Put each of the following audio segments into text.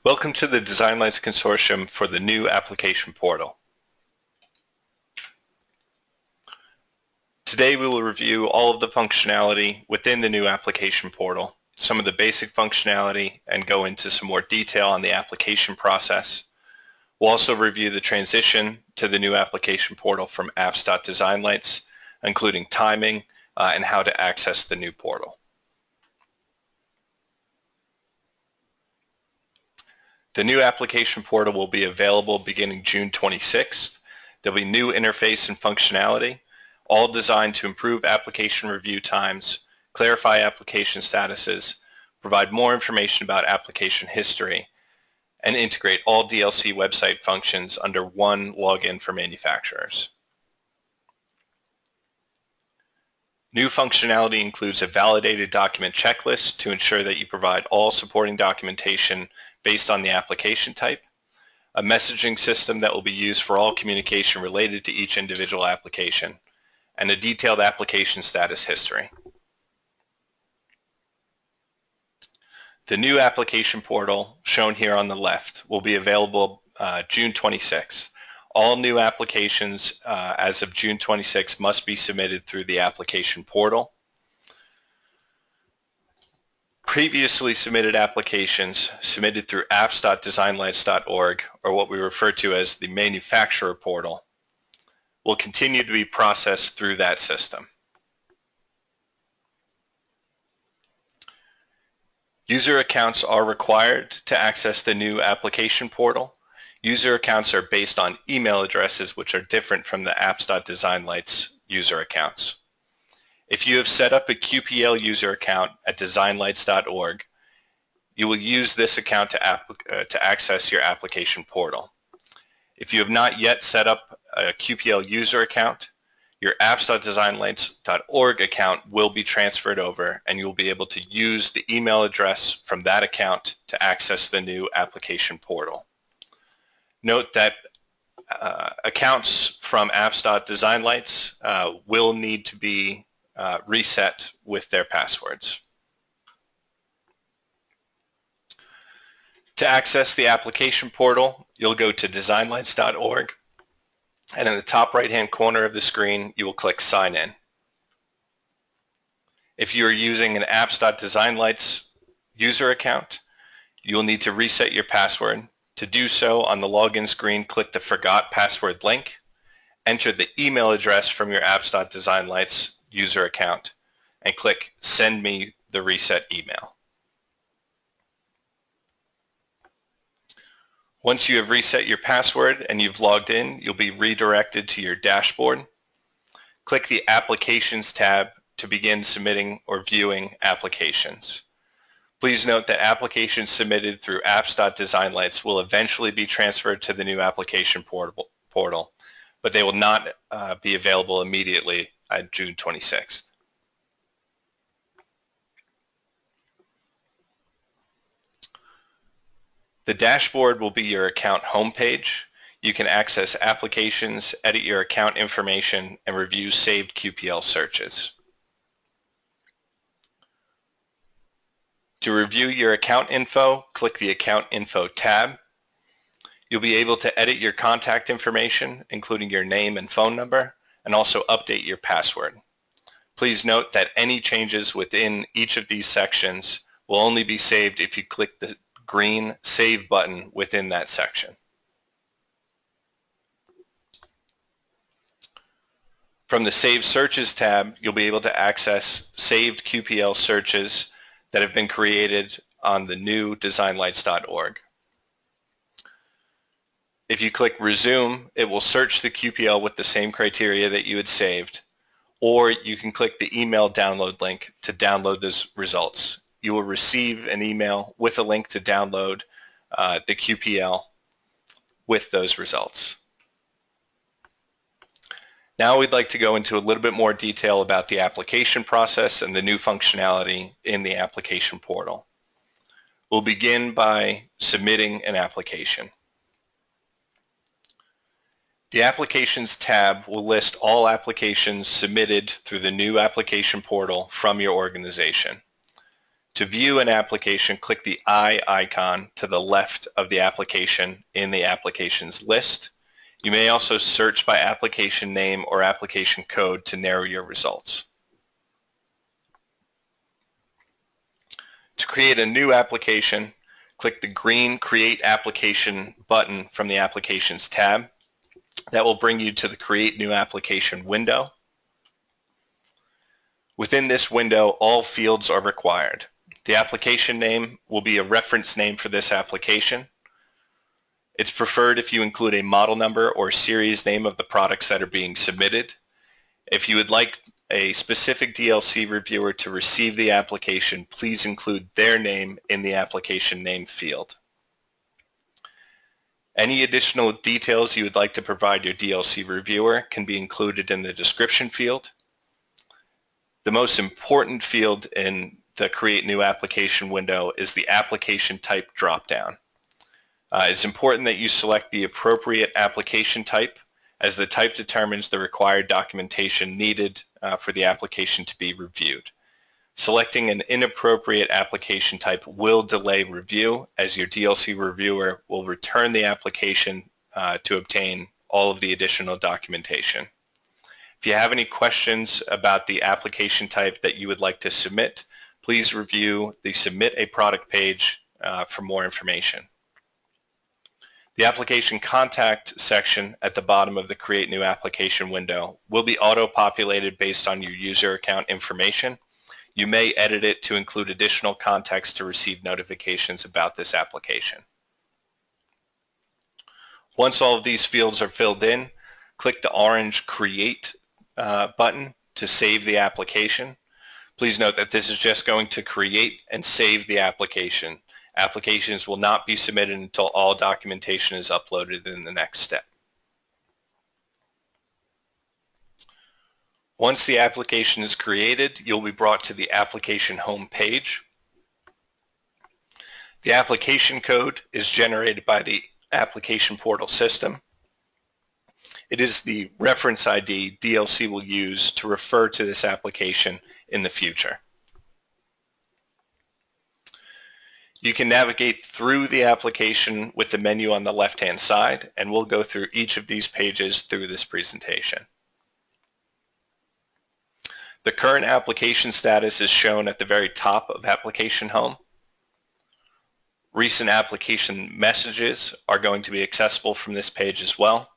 Welcome to the Design Lights Consortium for the new application portal. Today we will review all of the functionality within the new application portal, some of the basic functionality, and go into some more detail on the application process. We'll also review the transition to the new application portal from apps.designlights, including timing and how to access the new portal. The new application portal will be available beginning June 26th. There'll be new interface and functionality, all designed to improve application review times, clarify application statuses, provide more information about application history, and integrate all DLC website functions under one login for manufacturers. New functionality includes a validated document checklist to ensure that you provide all supporting documentation based on the application type, a messaging system that will be used for all communication related to each individual application, and a detailed application status history. The new application portal, shown here on the left, will be available June 26th. All new applications as of June 26th must be submitted through the application portal. Previously submitted applications submitted through apps.designlights.org, or what we refer to as the manufacturer portal, will continue to be processed through that system. User accounts are required to access the new application portal. User accounts are based on email addresses which are different from the apps.designlights user accounts. If you have set up a QPL user account at designlights.org, you will use this account to access your application portal. If you have not yet set up a QPL user account, your apps.designlights.org account will be transferred over, and you will be able to use the email address from that account to access the new application portal. Note that accounts from apps.designlights will need to be reset with their passwords. To access the application portal, you'll go to designlights.org, and in the top right-hand corner of the screen, you will click Sign In. If you are using an apps.designlights user account, you will need to reset your password. To do so, on the login screen, click the Forgot Password link, enter the email address from your apps.designlights user account, and click Send Me the Reset Email. Once you have reset your password and you've logged in, you'll be redirected to your dashboard. Click the Applications tab to begin submitting or viewing applications. Please note that applications submitted through apps.designlights will eventually be transferred to the new application portal, but they will not be available immediately on June 26th. The dashboard will be your account homepage. You can access applications, edit your account information, and review saved QPL searches. To review your account info, click the Account Info tab. You'll be able to edit your contact information, including your name and phone number, and also update your password. Please note that any changes within each of these sections will only be saved if you click the green Save button within that section. From the Save Searches tab, you'll be able to access saved QPL searches that have been created on the new designlights.org. If you click Resume, it will search the QPL with the same criteria that you had saved, or you can click the email download link to download those results. You will receive an email with a link to download the QPL with those results. Now we'd like to go into a little bit more detail about the application process and the new functionality in the application portal. We'll begin by submitting an application. The Applications tab will list all applications submitted through the new application portal from your organization. To view an application, click the eye icon to the left of the application in the applications list. You may also search by application name or application code to narrow your results. To create a new application, click the green Create Application button from the Applications tab. That will bring you to the Create New Application window. Within this window, all fields are required. The application name will be a reference name for this application. It's preferred if you include a model number or series name of the products that are being submitted. If you would like a specific DLC reviewer to receive the application, please include their name in the application name field. Any additional details you would like to provide your DLC reviewer can be included in the description field. The most important field in the Create New Application window is the Application Type dropdown. It's important that you select the appropriate application type, as the type determines the required documentation needed for the application to be reviewed. Selecting an inappropriate application type will delay review, as your DLC reviewer will return the application to obtain all of the additional documentation. If you have any questions about the application type that you would like to submit, please review the Submit a Product page for more information. The application contact section at the bottom of the Create New Application window will be auto-populated based on your user account information. You may edit it to include additional context to receive notifications about this application. Once all of these fields are filled in, click the orange Create button to save the application. Please note that this is just going to create and save the application. Applications will not be submitted until all documentation is uploaded in the next step. Once the application is created, you'll be brought to the application home page. The application code is generated by the application portal system. It is the reference ID DLC will use to refer to this application in the future. You can navigate through the application with the menu on the left-hand side, and we'll go through each of these pages through this presentation. The current application status is shown at the very top of Application Home. Recent application messages are going to be accessible from this page as well.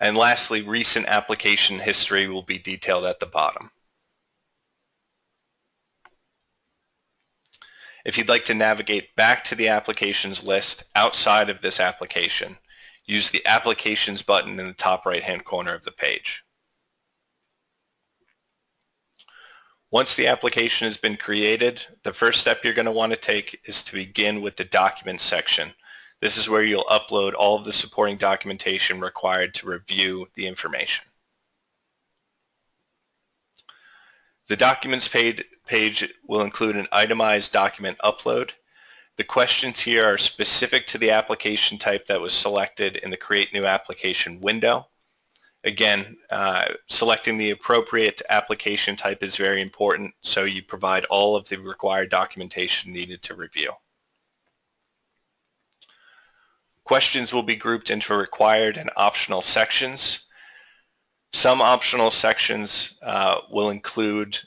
And lastly, recent application history will be detailed at the bottom. If you'd like to navigate back to the applications list outside of this application, use the Applications button in the top right-hand corner of the page. Once the application has been created, the first step you're going to want to take is to begin with the Documents section. This is where you'll upload all of the supporting documentation required to review the information. The Documents page will include an itemized document upload. The questions here are specific to the application type that was selected in the Create New Application window. Again, selecting the appropriate application type is very important, so you provide all of the required documentation needed to review. Questions will be grouped into required and optional sections. Some optional sections will include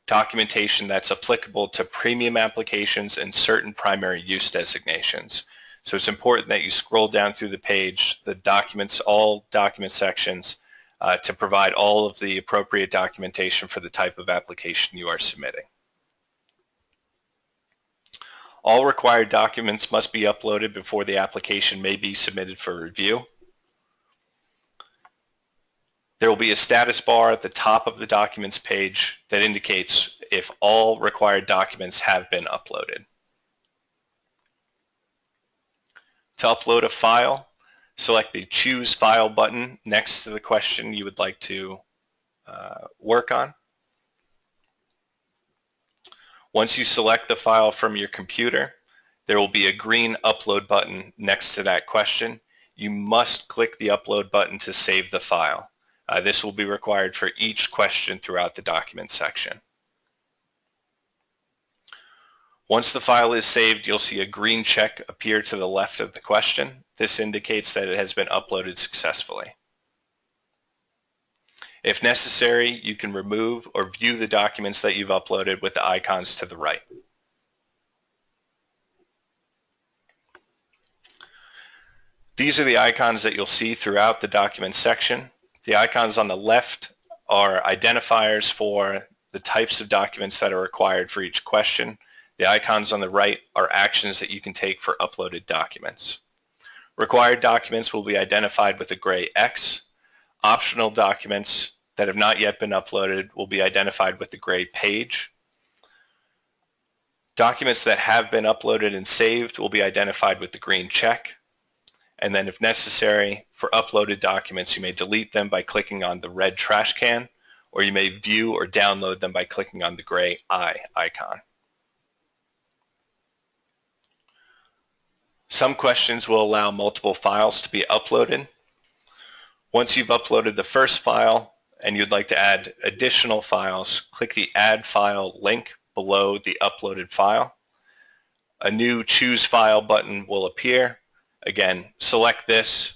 documentation that's applicable to premium applications and certain primary use designations. So it's important that you scroll down through the page, the documents, all document sections, to provide all of the appropriate documentation for the type of application you are submitting. All required documents must be uploaded before the application may be submitted for review. There will be a status bar at the top of the Documents page that indicates if all required documents have been uploaded. To upload a file, select the Choose File button next to the question you would like to work on. Once you select the file from your computer, there will be a green Upload button next to that question. You must click the Upload button to save the file. This will be required for each question throughout the document section. Once the file is saved, you'll see a green check appear to the left of the question. This indicates that it has been uploaded successfully. If necessary, you can remove or view the documents that you've uploaded with the icons to the right. These are the icons that you'll see throughout the document section. The icons on the left are identifiers for the types of documents that are required for each question. The icons on the right are actions that you can take for uploaded documents. Required documents will be identified with a gray X. Optional documents that have not yet been uploaded will be identified with the gray page. Documents that have been uploaded and saved will be identified with the green check. And then if necessary, for uploaded documents, you may delete them by clicking on the red trash can, or you may view or download them by clicking on the gray I icon. Some questions will allow multiple files to be uploaded. Once you've uploaded the first file and you'd like to add additional files, click the Add File link below the uploaded file. A new Choose File button will appear. Again, select this,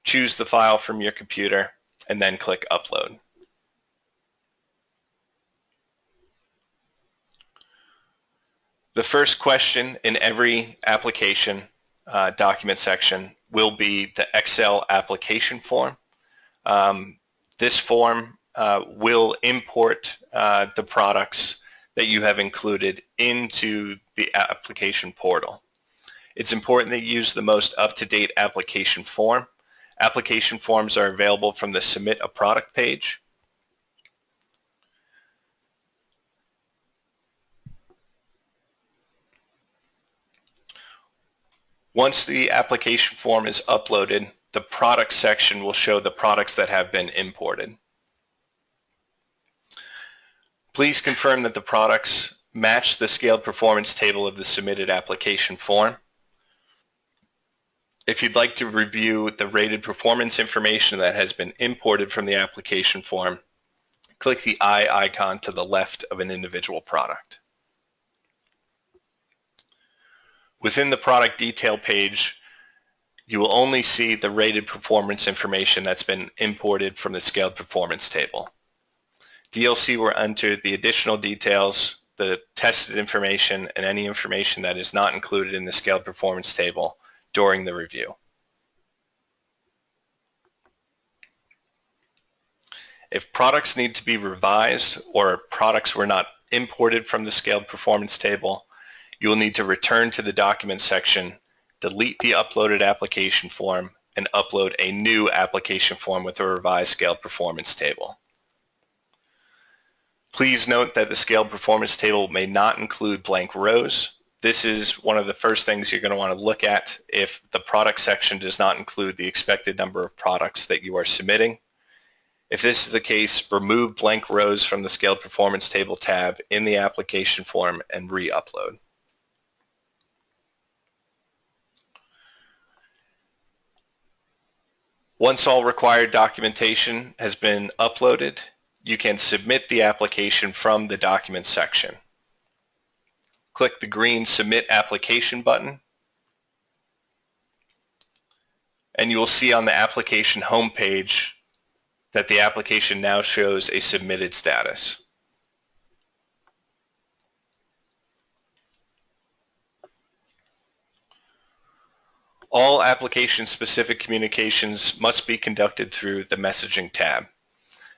choose the file from your computer, and then click Upload. The first question in every application document section will be the Excel application form. This form will import the products that you have included into the application portal. It's important that you use the most up-to-date application form. Application forms are available from the Submit a Product page. Once the application form is uploaded, the product section will show the products that have been imported. Please confirm that the products match the scaled performance table of the submitted application form. If you'd like to review the rated performance information that has been imported from the application form, click the I icon to the left of an individual product. Within the product detail page, you will only see the rated performance information that's been imported from the scaled performance table. DLC will enter the additional details, the tested information, and any information that is not included in the scaled performance table during the review. If products need to be revised or products were not imported from the scaled performance table, you will need to return to the document section, delete the uploaded application form, and upload a new application form with a revised scaled performance table. Please note that the scaled performance table may not include blank rows. This is one of the first things you're going to want to look at if the product section does not include the expected number of products that you are submitting. If this is the case, remove blank rows from the Scaled Performance Table tab in the application form and re-upload. Once all required documentation has been uploaded, you can submit the application from the Documents section. Click the green Submit Application button, and you will see on the application homepage that the application now shows a submitted status. All application-specific communications must be conducted through the Messaging tab.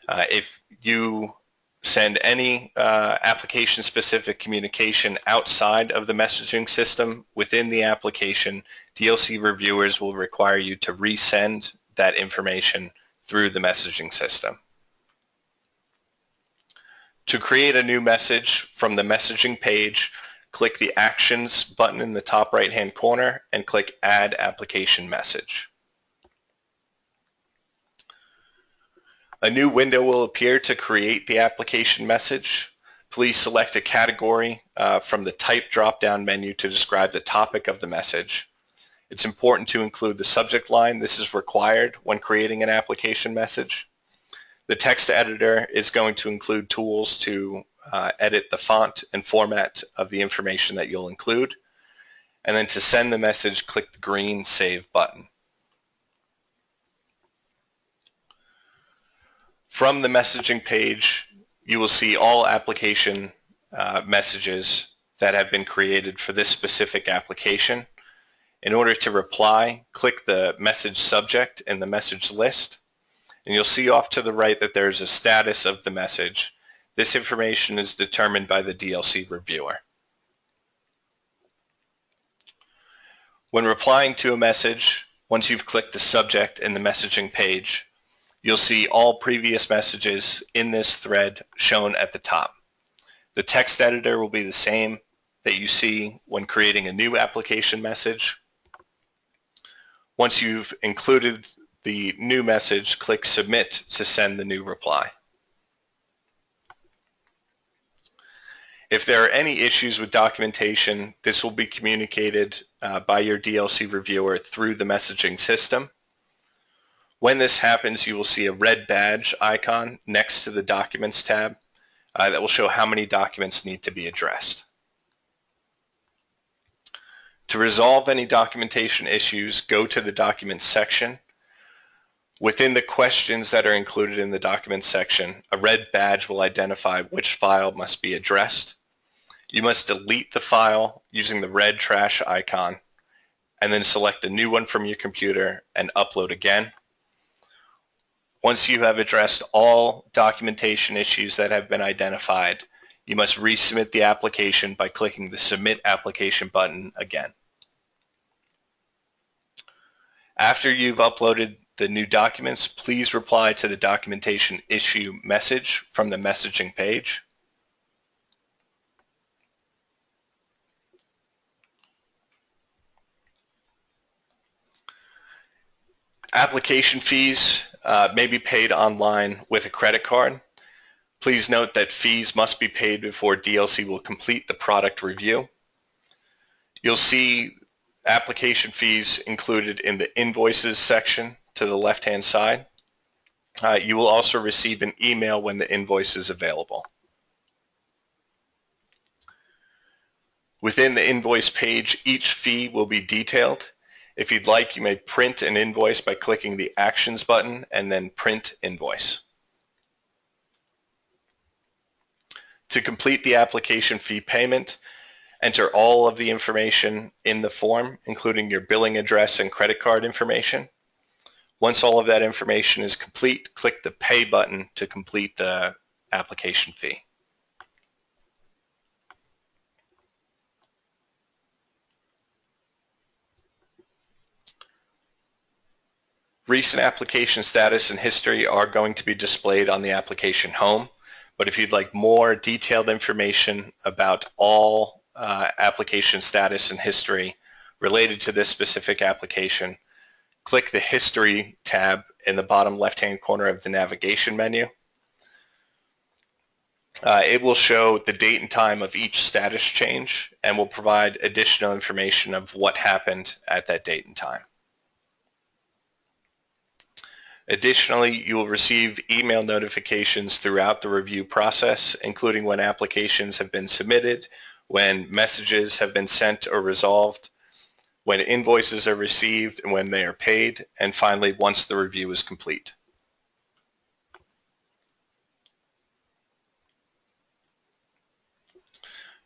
If you send any application-specific communication outside of the messaging system within the application, DLC reviewers will require you to resend that information through the messaging system. To create a new message from the messaging page, click the Actions button in the top right-hand corner and click Add Application Message. A new window will appear to create the application message. Please select a category from the Type drop-down menu to describe the topic of the message. It's important to include the subject line. This is required when creating an application message. The text editor is going to include tools to edit the font and format of the information that you'll include. And then to send the message, click the green Save button. From the messaging page, you will see all application messages that have been created for this specific application. In order to reply, click the message subject in the message list, and you'll see off to the right that there's a status of the message. This information is determined by the DLC reviewer. When replying to a message, once you've clicked the subject in the messaging page, you'll see all previous messages in this thread shown at the top. The text editor will be the same that you see when creating a new application message. Once you've included the new message, click Submit to send the new reply. If there are any issues with documentation, this will be communicated by your DLC reviewer through the messaging system. When this happens, you will see a red badge icon next to the Documents tab that will show how many documents need to be addressed. To resolve any documentation issues, go to the Documents section. Within the questions that are included in the Documents section, a red badge will identify which file must be addressed. You must delete the file using the red trash icon and then select a new one from your computer and upload again. Once you have addressed all documentation issues that have been identified, you must resubmit the application by clicking the Submit Application button again. After you've uploaded the new documents, please reply to the documentation issue message from the messaging page. Application fees may be paid online with a credit card. Please note that fees must be paid before DLC will complete the product review. You'll see application fees included in the invoices section to the left-hand side. You will also receive an email when the invoice is available. Within the invoice page, each fee will be detailed. If you'd like, you may print an invoice by clicking the Actions button and then Print Invoice. To complete the application fee payment, enter all of the information in the form, including your billing address and credit card information. Once all of that information is complete, click the Pay button to complete the application fee. Recent application status and history are going to be displayed on the application home, but if you'd like more detailed information about all application status and history related to this specific application, click the History tab in the bottom left-hand corner of the navigation menu. It will show the date and time of each status change and will provide additional information of what happened at that date and time. Additionally, you will receive email notifications throughout the review process, including when applications have been submitted, when messages have been sent or resolved, when invoices are received and when they are paid, and finally, once the review is complete.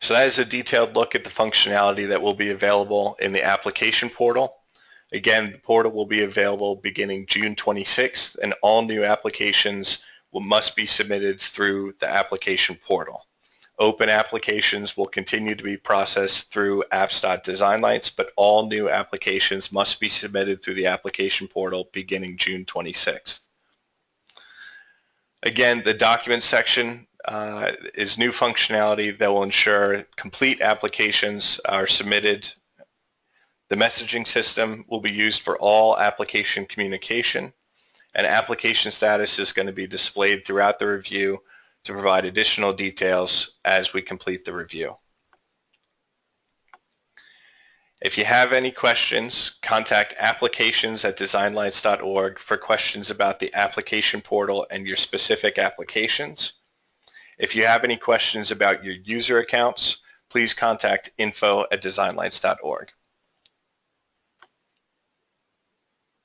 So that is a detailed look at the functionality that will be available in the application portal. Again, the portal will be available beginning June 26th, and all new applications must be submitted through the application portal. Open applications will continue to be processed through apps.designlights, but all new applications must be submitted through the application portal beginning June 26th. Again, the Documents section is new functionality that will ensure complete applications are submitted. The messaging system will be used for all application communication, and application status is going to be displayed throughout the review to provide additional details as we complete the review. If you have any questions, contact applications@designlights.org for questions about the application portal and your specific applications. If you have any questions about your user accounts, please contact info@designlights.org.